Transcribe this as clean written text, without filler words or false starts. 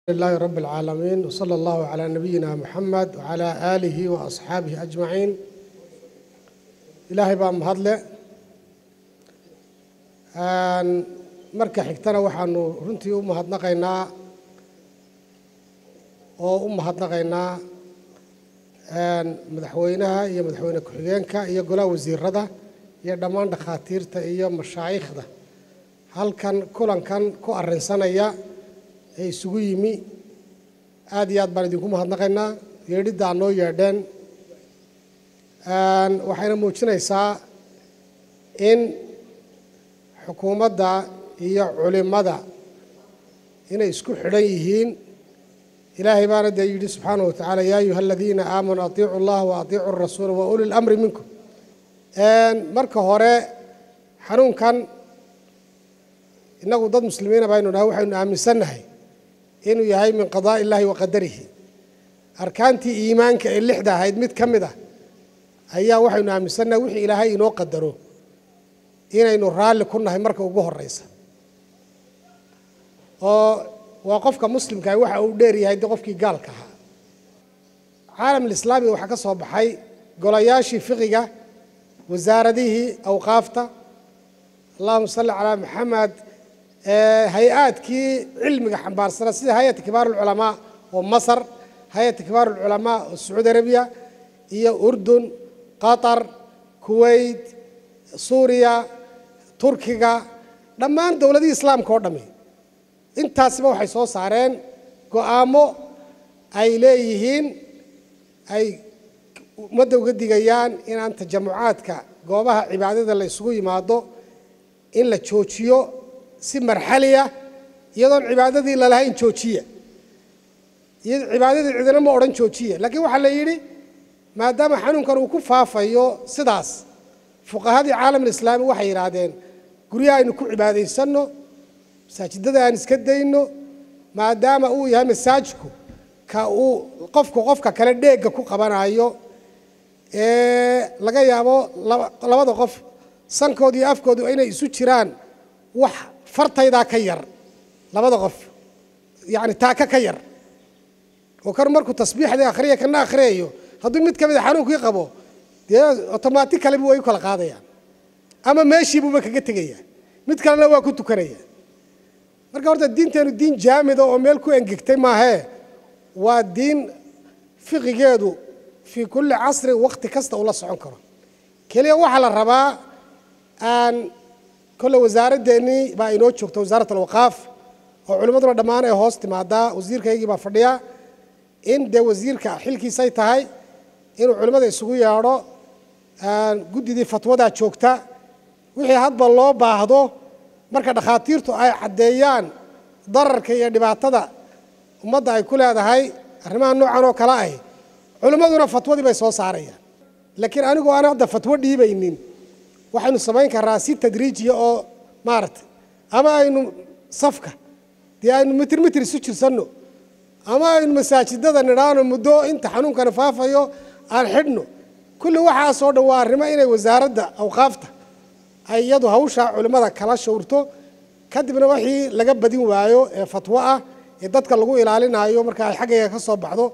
لله رب العالمين وصلى الله على نبينا محمد وعلى آله وأصحابه أجمعين. إلهي بام هذله marka xigtana waxaanu runtii u mahadnaqaynaa madaxweynaha iyo madaxweyne ku-xigeenka iyo golaha wasiirada iyo dhammaan dhakhaatiirta iyo mashaayikhda halkan kulankan ku arrinsanaya ee isugu yimi aad iyo aad baan idinku mahadnaqaynaa yeedhidda aad noo yeedheen waxayna muujinaysaa in xukuumadda iyo culimada inay isku xidhan yihiin. ilaahay baana dee yidhi subxaanahu wa tacaala yaa ayuha aladiina aamanuu atiicu allaha wa atiicu arasuula wa uli lamri minkum. marka hore xanuunkan innagu dad muslimiina baynu nahay waxaynu aaminsannahay inuu yahay min qadaa'i illaahi wa qadarihi. arkaantii iimaanka ee lixda ahayd mid ka mid ah ayaa waxaynu aaminsannahay wixii ilaahay inoo qadaro inaynu raalli ku nahay marka ugu horeysa oo waa qofka muslimka waxa uu dheer yahay qofkii gaalka ahaa. caalamul islaami waxa ka soo baxay golayaashii fiqiga wasaaradihii awqaafta allahumma salli calaa maxamed hay-aadkii cilmiga xambaarsana sida hay-adda kibaarul culamaa oo masar hay-adda kibaarul culamaa oo sacuudi arabiya iyo urdun qatar kuwait suuriya turkiga dhammaan dowladihii islaamka oo dhammi intaasiba waxay soo saareen go'aamo ay leeyihiin ay ummadda uga digayaan inaan tajamucaadka goobaha cibaadada la isugu yimaado in la joojiyo si marxaliya iyadoon cibaadadii lalahayn joojiya cibaadadii cidina ma odhan joojiya laakiin waxaa la yidhi maadaama xanuunkan uu ku faafayo sidaas fuqahadii caalamul islaami waxay yidhaahdeen guryaha aynu ku cibaadaysanno masaajidada aan iska dayno maadaama uu yahay masaajidku ka uu qofka kale dheegga ku qabanayo laga yaabo labada qof sankooda iyo afkoodu inay isu jiraan wax fartaydaa ka yar labada qof yacni taaka ka yar oo kan markuu tasbiixda akhriya kana akhriyayo hadduu mid ka mid a xanuunkii qabo dee automatically way u kala qaadayaan ama meeshiibuuba kaga tegaya mid kalena waa ku tukanaya. marka horta diinteenu diin jaamida oo meel ku engegtay maahee waa diin fiqigeedu fii kulli casri waqti kasta ula socon karo. keliya waxaa la rabaa kolle wasaaraddeenii baa inoo joogta wasaarat alwaqaaf oo culimmaduna dhammaan ay hoos timaadaa wasiirkaygii baa fadhiya in dee wasiirka xilkiisay tahay inuu culimmada isugu yeedho guddidii fatwadaa joogta wixii hadba loo baahdo marka dhakhaatiirtu ay caddeeyaan dararka iyo dhibaatada ummadda ay ku leedahay arrimaha noocan oo kale ah culimmaduna fatwadii bay soo saarayaan. laakiin anigu aan hadda fatwo dhiibaynin waxaynu samayn karnaa si tadriijiya oo maaragtay ama aynu safka dee aynu mitir isu jirsanno ama aynu masaajidada nidhaano muddo inta xanuunkana faafayo aan xidhno kulli waxaasoo dhan waa arrimo inay wasaaradda awqaafta ay iyadu hawsha culimmada kala shawrto kadibna wixii laga badin waayo ee fatwo ah ee dadka lagu ilaalinayo marka ay xaggayga ka soo baxdo